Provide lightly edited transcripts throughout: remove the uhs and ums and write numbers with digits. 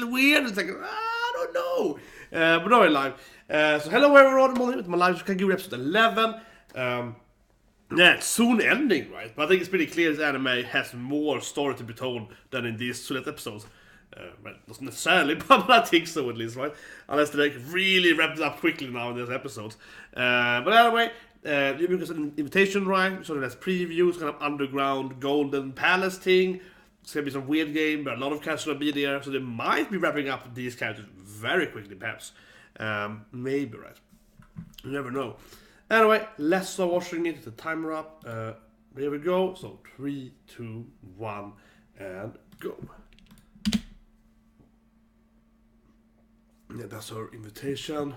it weird? It's like, I don't know. But no, we're live. So hello everyone, with my live Kakegurui episode 11. Yeah, it's soon ending, right? But I think it's pretty clear this anime has more story to be told than in these 2 episodes. But not necessarily, but I think so at least, right? Unless they like really wrap it up quickly now in these episodes. But anyway, Yumeko's an invitation, right? So that's previews, kind of underground golden palace thing. It's gonna be some weird game, but a lot of characters will be there, so they might be wrapping up these characters very quickly, perhaps. Maybe, right? You never know. Anyway, let's start watching it. The timer up. Here we go. So 3, 2, 1, and go. Yeah, that's her invitation.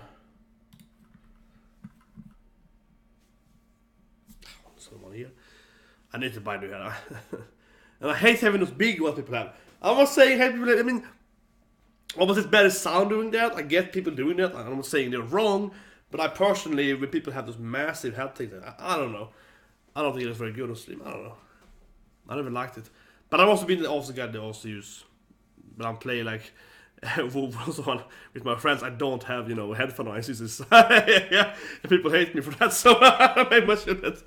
Someone here. I need to buy new hair. And I hate having those big ones people have. I was saying, I mean, almost it's better sound doing that. I get people doing that. I'm not saying they're wrong, but I personally, when people have those massive head things, I don't know. I don't think it's very good on stream. I don't know. I never liked it. But I've also been the guy that also use, but I'm playing like with my friends. I don't have, headphone noises. Yeah, and people hate me for that, so I made much of that.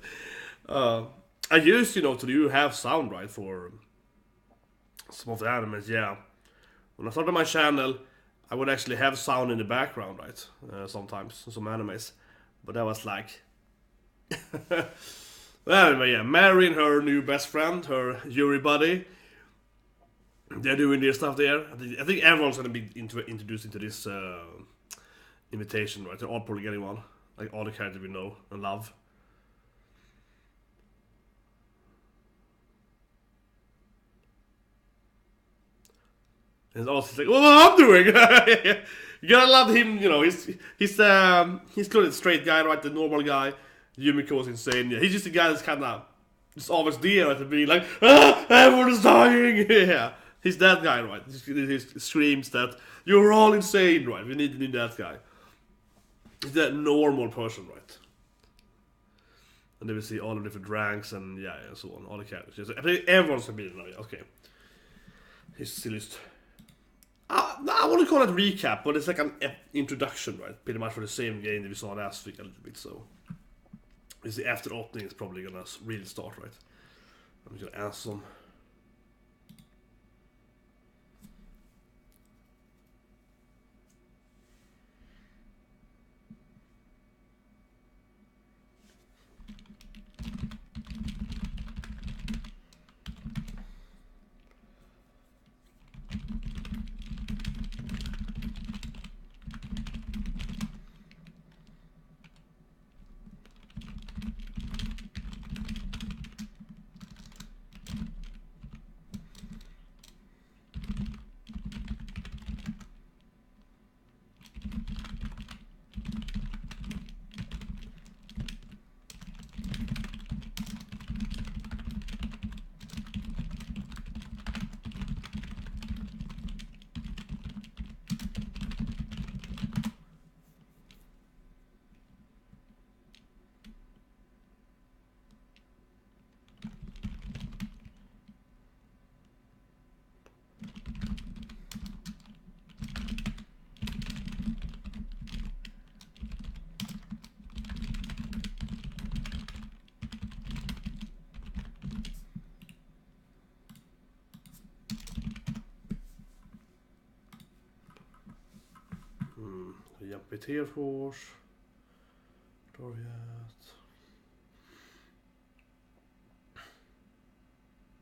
I used, to have sound right for some of the animes, yeah. When I started my channel, I would actually have sound in the background, right? Sometimes, some animes. But that was like... Well, anyway, yeah, Mary and her new best friend, her Yuri buddy. They're doing their stuff there. I think everyone's gonna be introduced into this invitation, right? They're all probably getting one. Like all the characters we know and love. And also like, what I'm doing? You gotta love him, he's good at straight guy, right? The normal guy. Yumeko is insane. Yeah, he's just a guy that's kinda just always there at the being like, everyone is dying. Yeah. He's that guy, right? He screams that you're all insane, right? We need that guy. He's that normal person, right? And then we see all the different ranks and and so on, all the characters. I think everyone's gonna be there now, yeah, okay. He's still just... I wouldn't call it recap, but it's like an introduction, right? Pretty much for the same game that we saw last week a little bit, so... It's the after opening is probably gonna really start, right? I'm just gonna answer some... Jump here for Doriat.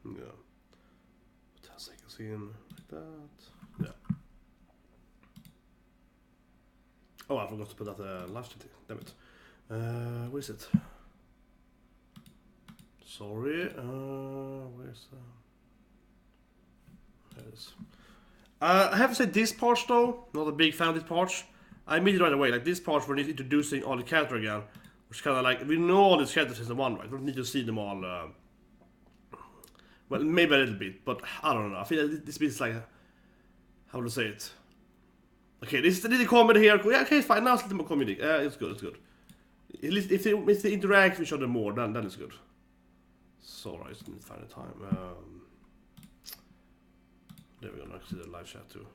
Yeah. 10 seconds in like that. Yeah. Oh, I forgot to put that last thing. Damn it. Where is it? Sorry. Where's there it is. I have to say this part though, not a big fan of this part. I immediately right away, like this part where he's introducing all the characters again, which kind of like, we know all these characters in one, right? We don't need to see them all, well, maybe a little bit, but I don't know. I feel like this bit is like, how to say it? Okay, this is the comedy here, yeah, okay, it's fine, now it's a little more comedic, it's good, it's good. At least if they interact with each other more, then it's good. So, right, just need to find the time. There we go, now I can see the live chat too.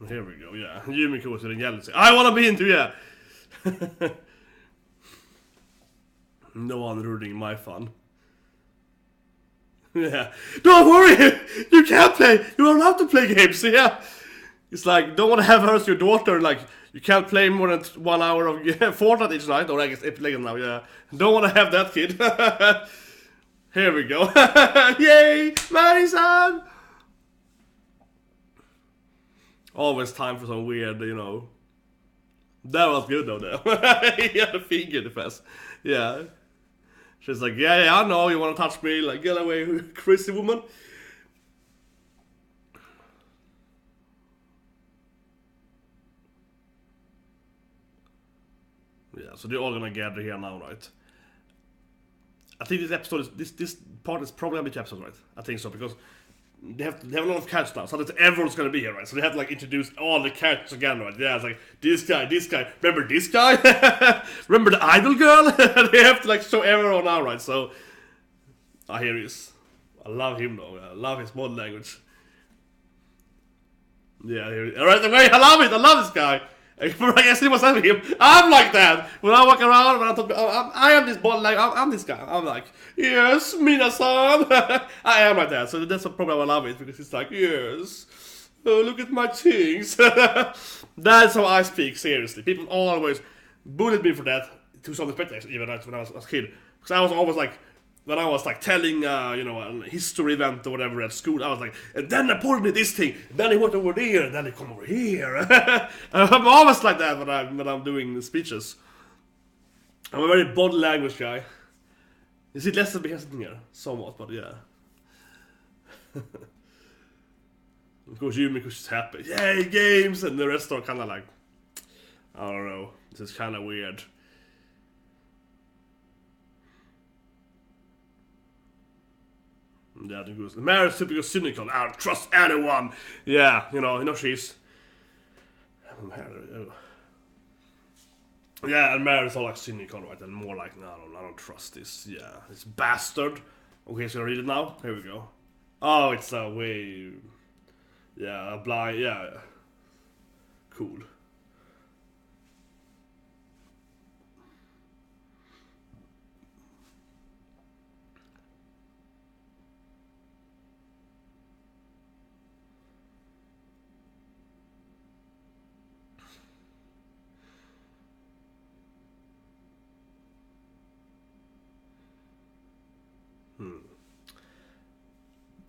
Here we go, yeah. Yumeko was doing jealousy. I wanna be into, yeah. No one ruining my fun. Yeah. Don't worry! You can't play! You are allowed to play games, yeah. It's like, don't want to have her as your daughter, like, you can't play more than 1 hour of Fortnite each night, or I guess Epic Legends now, yeah. Don't want to have that kid. Here we go. Yay! Madison! Always time for some weird, you know. That was good though, though. He had a finger in the face. Yeah. She's like, yeah, I know, you want to touch me, like, get away, crazy woman. Yeah, so they're all gonna gather here now, right? I think this episode is, this part is probably gonna be 2 episodes, right? I think so, because they have a lot of characters now, so that everyone's gonna be here, right? So they have to like introduce all the characters again, right? Yeah, it's like this guy, remember this guy? Remember the idol girl? They have to like show everyone now, right? So here he is. I love him though. I love his body language. Yeah, here he is. Alright, I love it. I love this guy. I guess he was having him. I'm like that. When I walk around, when I talk, I am this body like I'm this guy. I'm like, yes, Mina-san. I am like that. So that's probably why I love it, because it's like, yes, oh, look at my things. That's how I speak. Seriously, people always bullied me for that. To some respect, actually, even when I was a kid, because I was always like, when I was like telling, you know, a history event or whatever at school, I was like, and then I poured me this thing, then he went over there, and then he come over here. I'm always like that when I'm doing speeches. I'm a very body language guy. You see less because sitting here, somewhat, but yeah. Of course, Yumeko is happy. Yay, games! And the rest are kind of like, I don't know. This is kind of weird. Yeah, the goose. Mary's typical cynical. I don't trust anyone. Yeah, you know she's. Yeah, and Mary's all like cynical, right? And more like, no, I don't trust this. Yeah, this bastard. Okay, so I read it now. Here we go. Oh, it's a way. Yeah, a blind. Yeah, cool.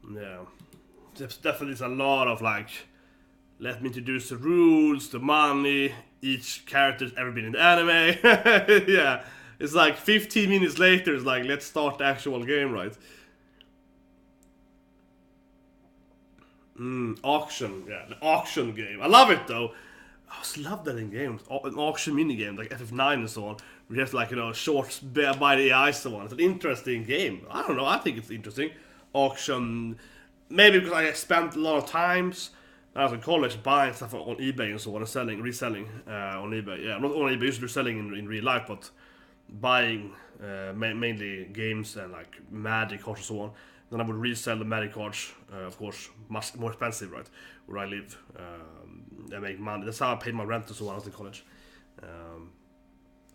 Yeah, there's definitely a lot of like, let me introduce the rules, the money, each character's ever been in the anime. Yeah, it's like 15 minutes later, it's like, let's start the actual game, right? Auction, yeah, the auction game. I love it though. I just love that in games, an auction mini game like FF9 and so on. We have like, you know, shorts by the AI and so on. It's an interesting game. I don't know. I think it's interesting. Auction, maybe because I spent a lot of times when I was in college buying stuff on eBay and so on, and selling, reselling on eBay. Yeah, not on eBay, usually selling in real life, but buying mainly games and like Magic cards and so on. Then I would resell the Magic cards, of course, much more expensive, right? Where I live, I make money. That's how I paid my rent and so on when I was in college.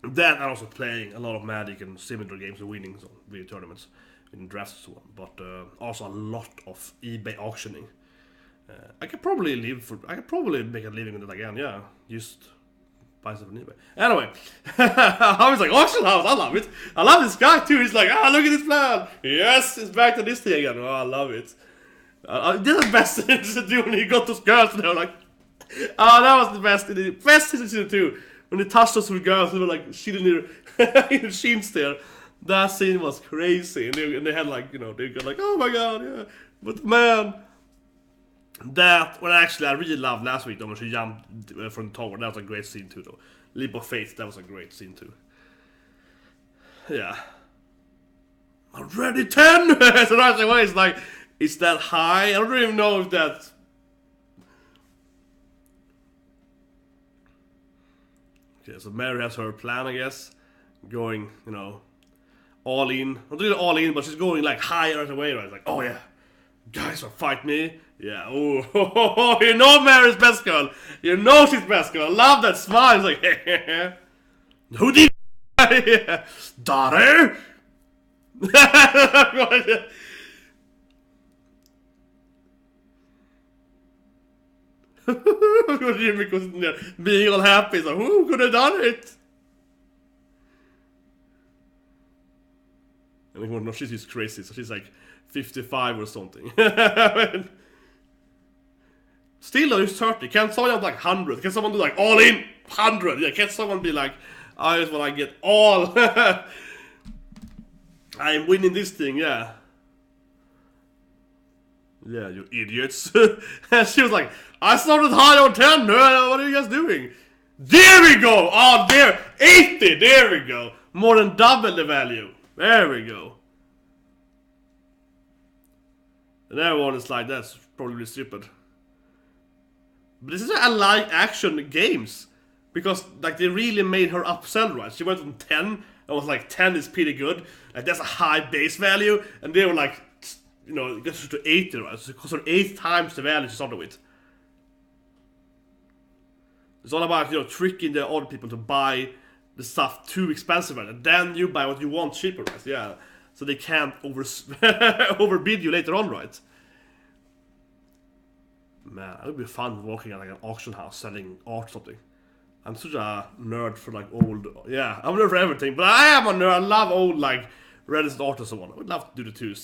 Then I'm also playing a lot of Magic and similar games and winning so video tournaments, in drafts and so on. But also a lot of eBay auctioning. I could probably make a living with it again. Yeah, just buy stuff on eBay. Anyway, I was like, auction house. I love it. I love this guy too. He's like, look at this plan. Yes, it's back to this thing again. Oh, I love it. This is the best thing to do when he got those girls. And they were like, that was the best thing. The best thing to season 2. When he touched us with girls, they were like shitting in the shins there. That scene was crazy, and they had like, you know, they got like, oh my god, yeah. But man, that what actually I really loved last week though, when she jumped from the tower. That was a great scene too, though. Leap of Faith, that was a great scene too. Yeah. Already 10. So that's why it's like, it's that high. I don't even know if that's. Okay, so Mary has her plan, I guess, going, you know, all in. Not really all in, but she's going like higher right away, right? Like, oh yeah, Guys wanna fight me? Yeah, oh, you know Mary's best girl. You know she's best girl. I love that smile. It's like, who did yeah. Daughter? Yumeko sitting there being all happy. So who could have done it? And like, no, she's just crazy. So she's like 55 or something. Still though, he's 30. Can't someone have like 100? Can someone do like all in 100? Yeah, can't someone be like, I just want to get all. I'm winning this thing, yeah. Yeah, you idiots. And she was like, I started high on 10, what are you guys doing? There we go! Oh, there! 80! There we go! More than double the value. There we go. And everyone is like, that's probably stupid. But this is why I like action games. Because like they really made her upsell, right? She went from 10 and was like 10 is pretty good. Like that's a high base value. And they were like, you know, it gets to 80, right? So it costs her 8 times the value she started with. It's all about, you know, tricking the other people to buy the stuff too expensive, right? And then you buy what you want cheaper, right? Yeah. So they can't overbid you later on, right? Man, it would be fun working at like an auction house selling art or something. I'm such a nerd for like old, yeah, I'm a nerd for everything, but I am a nerd. I love old like Renaissance art and so on. I would love to do the two.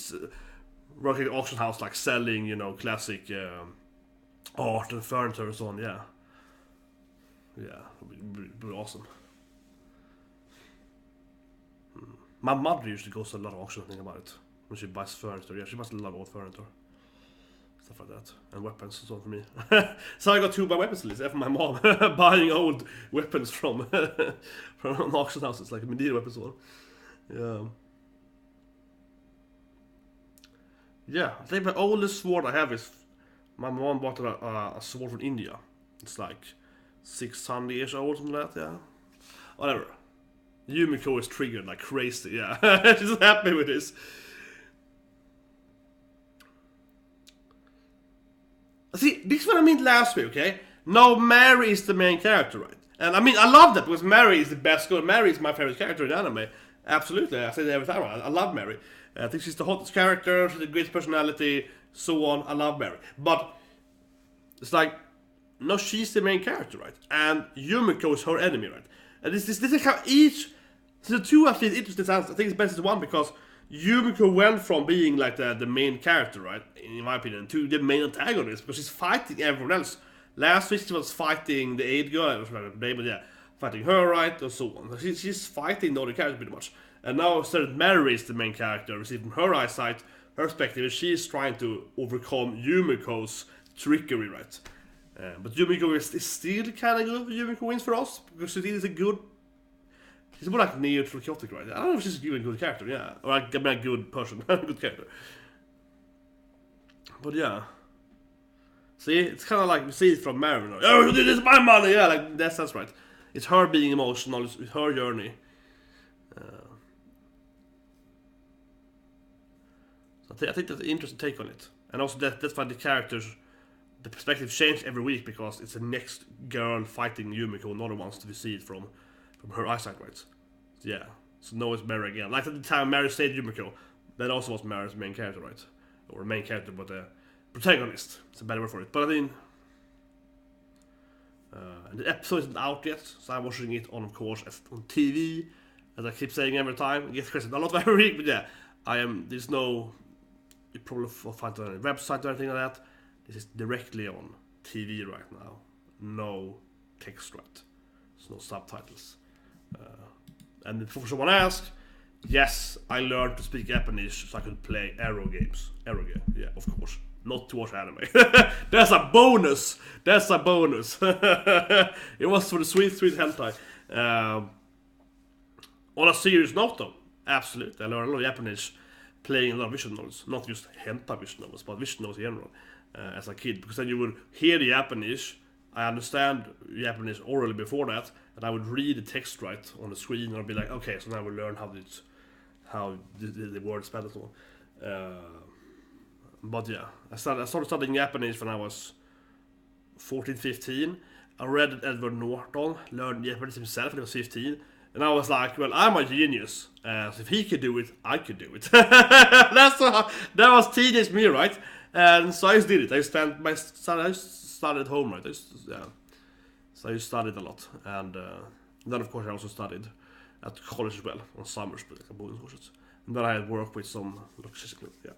Working at an auction house, like selling, you know, classic art and furniture and so on. Yeah, yeah, it'd be awesome. My mother usually goes to a lot of auctions. Think about it when she buys furniture. Yeah, she buys a lot of old furniture. Stuff like that. And weapons and so on for me. So I got 2 by weapons list from my mom. Buying old weapons from from auction houses, like medieval weapons. Yeah. Yeah, I think the oldest sword I have is my mom bought a sword from India. It's like 600 years old, something like that, yeah. Whatever. Yumeko is triggered like crazy, yeah. She's happy with this. See, this is what I mean last week, okay? Now Mary is the main character, right? And I mean, I love that because Mary is the best girl. Mary is my favorite character in anime. Absolutely, I say that every time. I love Mary. I think she's the hottest character, she's a great personality, so on. I love Mary. But it's like, no, she's the main character, right? And Yumeko is her enemy, right? And this is how each. So the two I feel interesting. I think it's best as one because Yumeko went from being like the main character, right? In my opinion, to the main antagonist because she's fighting everyone else. Last week she was fighting the 8 girl, but yeah, fighting her, right, and so on. She's fighting the other characters pretty much. And now instead Mary is the main character, we see from her eyesight, her perspective, she's trying to overcome Yumeko's trickery, right? But Yumeko is still kind of good. Yumeko wins for us because she is a good. She's more like neutral chaotic, right? I don't know if she's even a good character, yeah, or like a good person, a good character. But yeah, see, it's kind of like you see it from Mary. Like, oh, this is my money, yeah, like that's right. It's her being emotional, it's her journey. So I think that's an interesting take on it, and also that's why the characters. The perspective changed every week because it's the next girl fighting Yumeko, another ones to see it from her eyesight, right? So yeah, so now it's Mary again. Like at the time Mary saved Yumeko, that also was Mary's main character, right? Or main character, but the protagonist. It's a better word for it. But I mean, the episode isn't out yet, so I'm watching it on, of course, on TV, as I keep saying every time. It gets questioned a lot every week, but yeah, there's no, you probably will find it on a website or anything like that. This is directly on TV right now. No text, right? There's no subtitles. And before someone asks, yes, I learned to speak Japanese so I could play Arrow games. Arrow game, yeah, of course. Not to watch anime. That's a bonus! That's a bonus! It was for the sweet hentai. On a serious note though, absolutely. I learned a lot of Japanese playing a lot of visual novels. Not just hentai visual novels, but visual novels in general. As a kid, because then you would hear the Japanese. I understand Japanese orally before that, and I would read the text right on the screen, and I'd be like, okay, so now we learn how the word spelled and so on. But yeah, I started studying Japanese when I was 14, 15. I read Edward Norton, learned Japanese himself when he was 15. And I was like, well, I'm a genius. So if he could do it, I could do it. That was teenage me, right? And so I just did it. I studied at home, right? So I studied a lot. And then, of course, I also studied at college as well, on summers, but like courses. And then I had worked with some, yeah.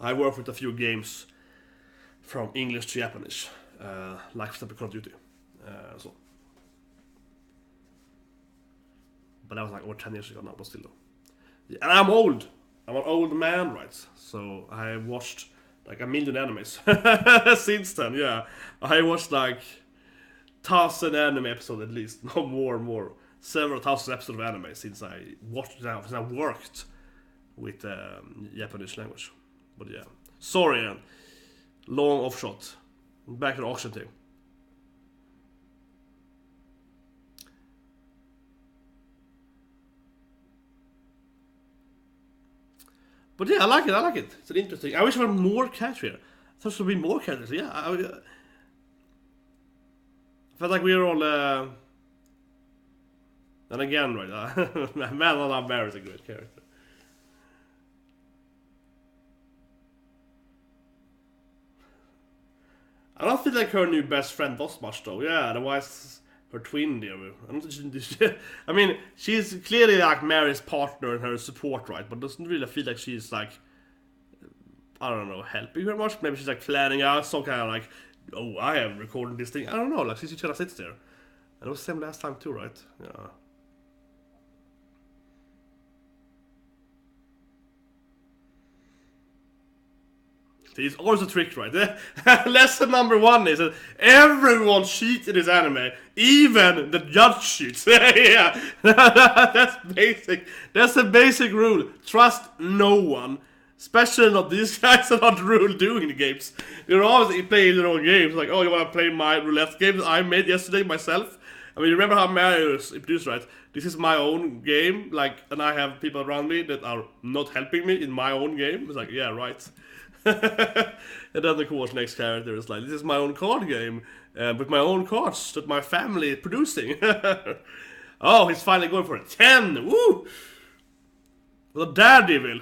I worked with a few games from English to Japanese, like for example Call of Duty. So. But that was like over 10 years ago now, but still though. Yeah, and I'm old. I'm an old man, right? So I watched like a million animes since then, yeah. I watched like 1,000 anime episodes at least, no more. Several thousand episodes of anime since I watched now, since I worked with Japanese language. But yeah. Sorry, long offshot. Back to the auction thing. But yeah, I like it. It's an interesting. I wish there were more characters here. I thought there would be more characters. Yeah, I felt like we were all. And again, right? Madeline Bear is a great character. I don't feel like her new best friend was much though. Yeah, otherwise her twin there. I don't think I mean, she's clearly like Mary's partner and her support, right? But doesn't really feel like she's like, I don't know, helping her much. Maybe she's like planning out some kind of like, oh, I am recording this thing. I don't know. Like she just kind of sits there. And it was the same last time too, right? Yeah. It's always a trick, right? Lesson number 1 is that everyone cheats in this anime, even the judge cheats. Yeah, that's basic. That's a basic rule. Trust no one, especially not these guys are not rule doing the games. They're always playing their own games. Like, oh, you want to play my roulette game that I made yesterday myself? I mean, remember how Mario is produced, right? This is my own game, like, and I have people around me that are not helping me in my own game. It's like, yeah, right. And then of course next character is like, this is my own card game with my own cards that my family is producing. Oh, he's finally going for a 10. Woo! The daredevil.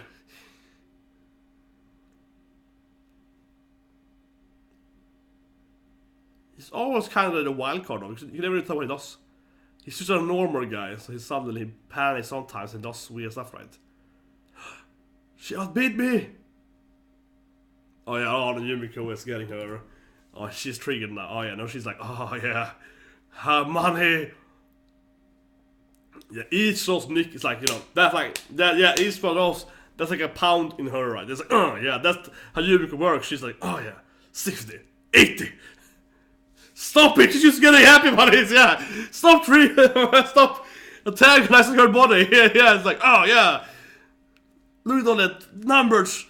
He's always kind of the wild card though. You never really tell what he does. He's just a normal guy, so he suddenly panics sometimes and does weird stuff, right? She outbeat me! Oh yeah, the Yumeko is getting her. Oh, she's triggered now. Oh yeah, no, she's like, oh yeah, her money. Yeah, each those nick is like, you know, that's like that. Yeah, each one of those, that's like a pound in her, right? It's like, oh yeah, that's how Yumeko works. She's like, oh yeah, 60, 80. Stop it! She's just getting happy about it. Yeah, stop stop antagonizing her body. Yeah, it's like, oh yeah, look at all that numbers.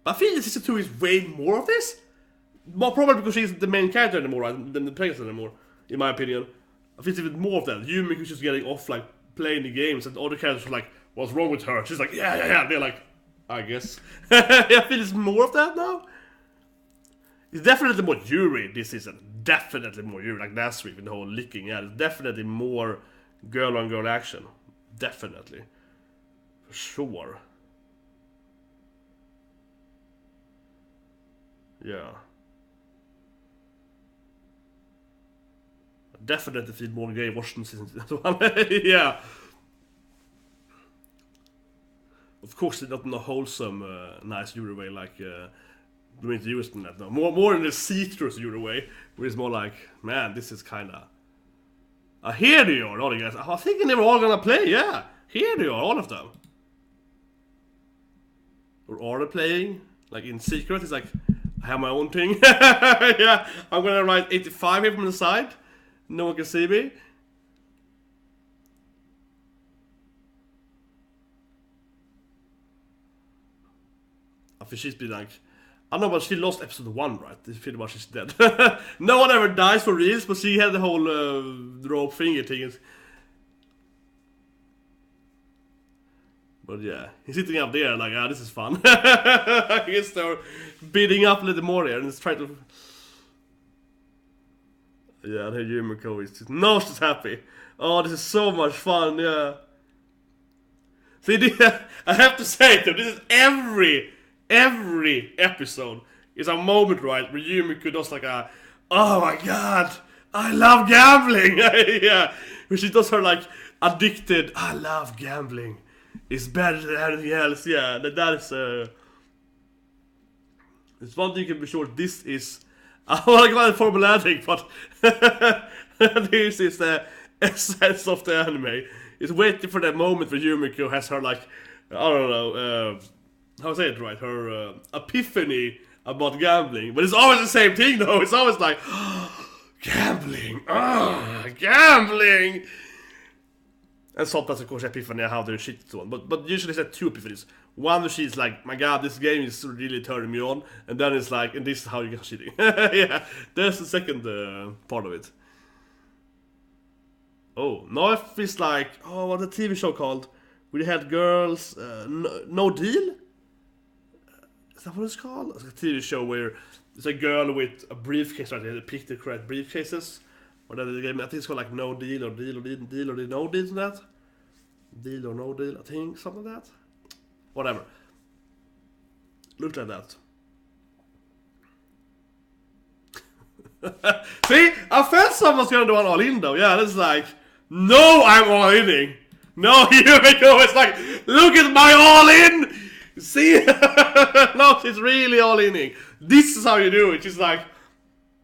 I feel that season 2 is way more of this. More probably because she's the main character anymore, right? Than the protagonist anymore, in my opinion. I feel it's even more of that. Yumiko's just getting off, like, playing the games, and the other characters are like, what's wrong with her? She's like, yeah. They're like, I guess. I feel it's more of that now. It's definitely more Yuri this season. Definitely more Yuri, like last week with the whole licking. Yeah, it's definitely more girl-on-girl action. Definitely. For sure. Yeah. Definitely feel more gay watching season 1. Yeah. Of course, it's not in a wholesome, nice Yuri way like we used in that. No. More in the citrus Yuri way, where it's more like, man, this is kind of. Here they are, all the guys. I was thinking they were all gonna play. Yeah, here they are, all of them. Or are they playing? Like in secret, it's like, I have my own thing. Yeah, I'm gonna write 85 here from the side. No one can see me. I think she's been like, I know, but she lost episode 1, right? It's pretty much she's dead. No one ever dies for reals, but she had the whole rope finger thing. But yeah, he's sitting up there like, this is fun. He's start beating up a little more there and he's trying to... Yeah, and here Yumeko is just... No, she's happy. Oh, this is so much fun, yeah. See, I have to say though, this is every episode is a moment, right, where Yumeko does like a, oh my god, I love gambling. Yeah, where she does her like addicted, I love gambling, it's better than anything else. Yeah, that is it's one thing you can be sure this is, I want to call it formulatic, but this is the essence of the anime. It's waiting for that moment where Yumeko has her like, I don't know, how to say it right, her epiphany about gambling. But it's always the same thing though, it's always like, gambling, gambling! And sometimes of course epiphany how they're shit and so on. But usually it's like 2 epiphanies. One where she's like, my god, this game is really turning me on. And then it's like, and this is how you get cheating. Yeah, there's the second part of it. Oh, now it feels like, oh, what's the TV show called? We had girls, no Deal? Is that what it's called? It's a TV show where there's a girl with a briefcase, right? They pick the correct briefcases. Or that the game, I think it's called like No Deal or Deal or Deal or No Deal and that. Deal or No Deal, I think, something like that. Whatever. Look like that. See? I felt someone's gonna do an all-in though. Yeah, it's like, no, I'm all-inning. No, Yumeko is like, look at my all-in! See? No, she's really all-inning. This is how you do it. She's like,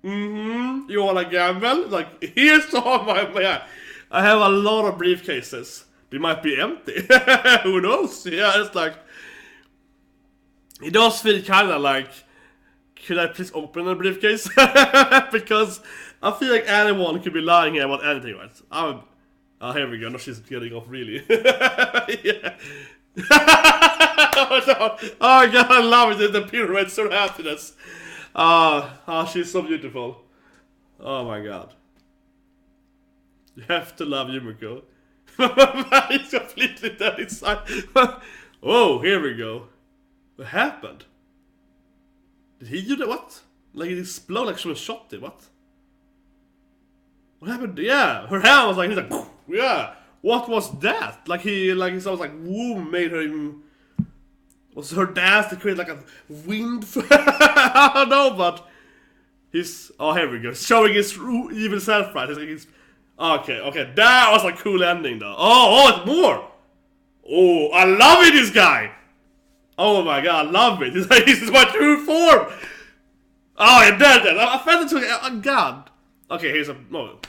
you wanna gamble? Like, here's all my, yeah. I have a lot of briefcases. They might be empty. Who knows? Yeah, it's like, it does feel kinda like, could I please open a briefcase? Because I feel like anyone could be lying here about anything, right? Oh, here we go. Now she's getting off really. Yeah. Oh god, I love it. The pyramids of happiness. She's so beautiful. Oh my god. You have to love Yumeko. He's completely dead inside. Oh, here we go. What happened? Did he do that? What? Like it exploded like someone shot it, what? What happened? Yeah, her hand was like, he's like, yeah. What was that? Like he sounds like womb made her. Was her dance to create like a wind? I don't know, but he's. Oh, here we go. Showing his evil self, right? He's okay. That was a cool ending, though. Oh, it's more. Oh, I love it, this guy. Oh my god, I love it. This is my true form. Oh, and that. I felt it too. Oh god. Okay, here's a. No.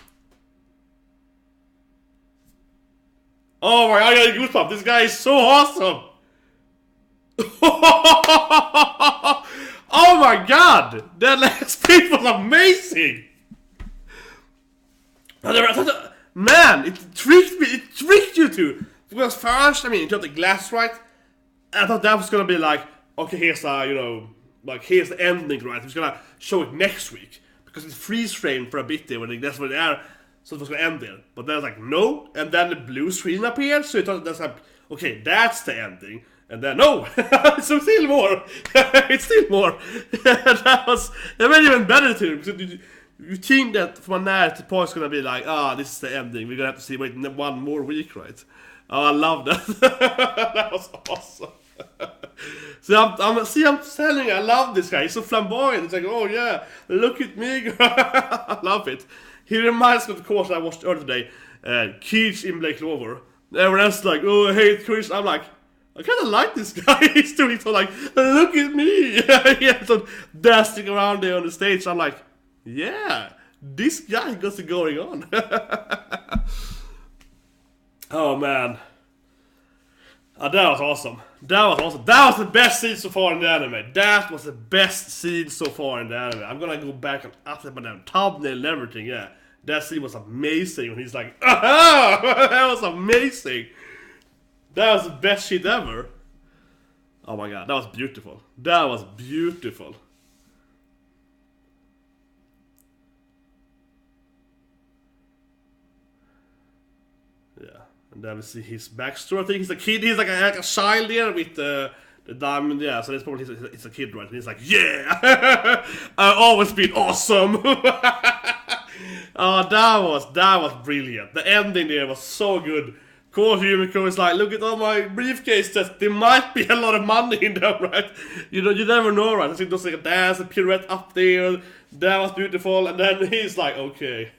Oh my god, I got a goosebump. This guy is so awesome. Oh my god. That last piece was amazing. Man, it tricked me. It tricked you two. Because first, I mean, you got the glass right. I thought that was gonna be like, okay, here's like here's the ending, right? He's gonna show it next week. Because it's freeze frame for a bit there, when that's where they are. So it was gonna end there. But then I was like, no, and then the blue screen appeared, so I thought that's like, okay, that's the ending. And then no, so still more. It's still more. That made even better too. Because you think that from a narrative point it's gonna be like, this is the ending. We're gonna have to see wait one more week, right? Oh, I love that. That was awesome. I'm telling you, I love this guy. He's so flamboyant. It's like, oh yeah, look at me. I love it. He reminds me of the course I watched earlier today, Keach in Blake Clover. Everyone else is like, oh, I hate Chris. I'm like, I kind of like this guy. He's doing so like, look at me. Yeah, so dancing around there on the stage. I'm like, yeah, this guy got it going on. Oh man. That was awesome. That was the best scene so far in the anime. That was the best scene so far in the anime. I'm gonna go back and update my damn thumbnail and everything, yeah. That scene was amazing when he's like, aha! That was amazing. That was the best shit ever. Oh my god, that was beautiful. That was beautiful. And then we see his backstory. I think he's a kid. He's like a child here with the diamond. Yeah, so that's probably it's a kid, right? And he's like, yeah, I've always been awesome. Oh, that was brilliant. The ending there was so good. Of course, Yumeko is like, look at all my briefcases. There might be a lot of money in them, right? You know, you never know, right? I think there's like a dance, a pirouette up there. That was beautiful. And then he's like, okay,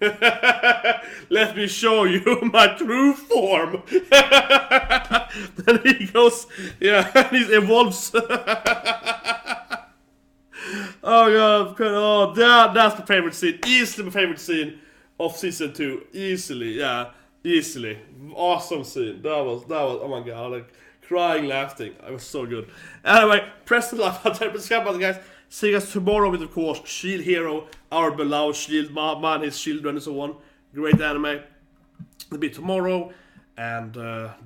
let me show you my true form. Then he goes, yeah, he evolves. Oh god, that's my favorite scene. Easily my favorite scene of season 2. Easily, yeah. Easily. Awesome scene. That was, oh my god, like crying, laughing. It was so good. Anyway, press the like button, subscribe button, guys. See you guys tomorrow with, of course, Shield Hero, our beloved Shield man, his children, and so on. Great anime. It'll be tomorrow, and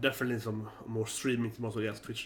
definitely some more streaming tomorrow. So yes, Twitch.